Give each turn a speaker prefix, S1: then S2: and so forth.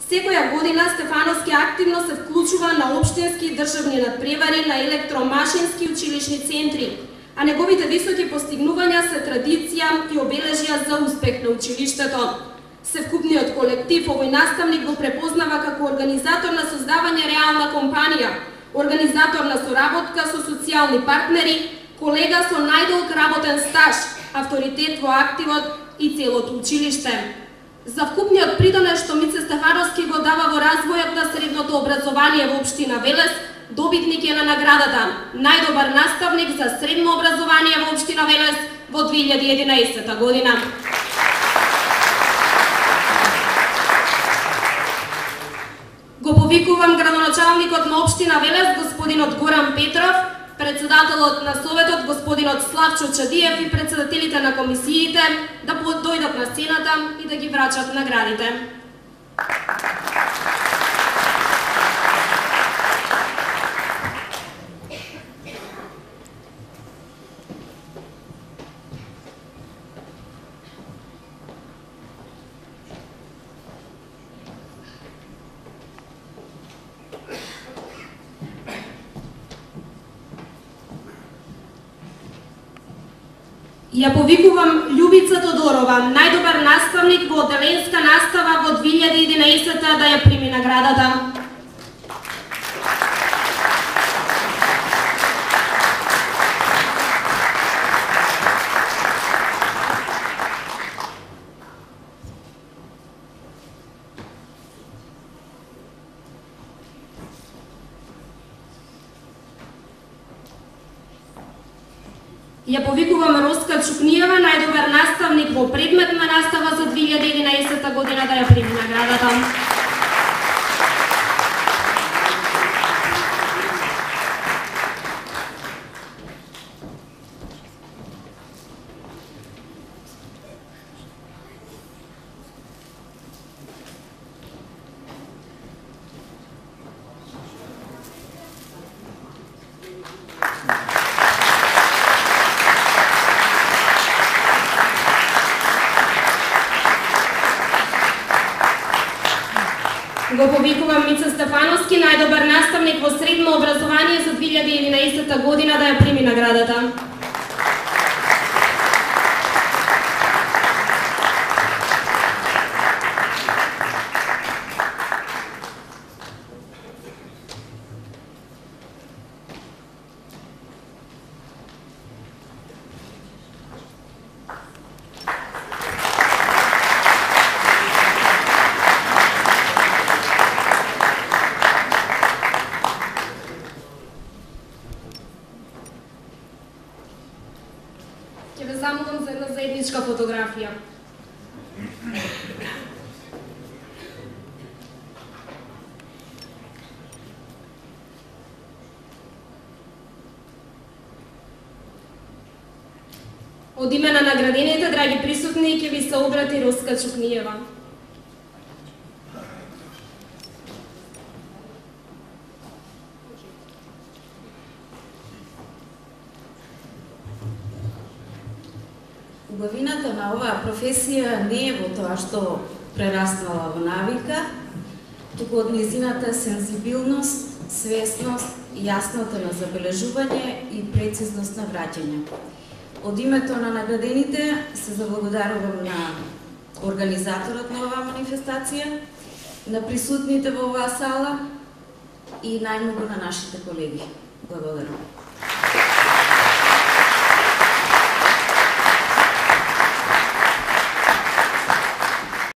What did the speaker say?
S1: Секоја година Стефановски активно се вклучува на општински и државни надпревари на електромашински училишни центри, а неговите високи постигнувања се традиција и обележја за успех на училиштето. Севкупниот колектив овој наставник го препознава како организатор на создавање реална компанија, организатор на соработка со социјални партнери, колега со најдолг работен стаж, авторитет во активот и целото училиште. За вкупниот придонес што Мице Стефановски го дава во развојот на средното образование во општина Велес, добитник е на наградата најдобар наставник за средно образование во општина Велес во 2011 година. Го повикувам градоначалникот на општина Велес, господинот Горан Петров, председателот на Советот, господинот Славчо Чадиев и председателите на комисиите да дојдат на сцената и да ги врачат наградите. Ја повикувам Љубица Тодорова, најдобар наставник во оделенска настава во 2011 да ја прими наградата. Ја повикувам Роска Чукниева, најдобар наставник во предметна настава за 2011 година да ја прими наградата. Го повикувам Мице Стефановски, најдобар наставник во средно образование за 2011 година да ја прими наградата. Ќе ве замолам за една заедничка фотографија. Од име на наградените, драги присутни, ќе ви се обрати Роска Чукниева.
S2: Убавината на оваа професија не е во тоа што прераснала во навика, туку од незината сензибилност, свесност, јаснота на забележување и прецизност на враќање. Од името на наградените се заблагодарувам на организаторот на оваа манифестација, на присутните во оваа сала и најмногу на нашите колеги. Благодарам.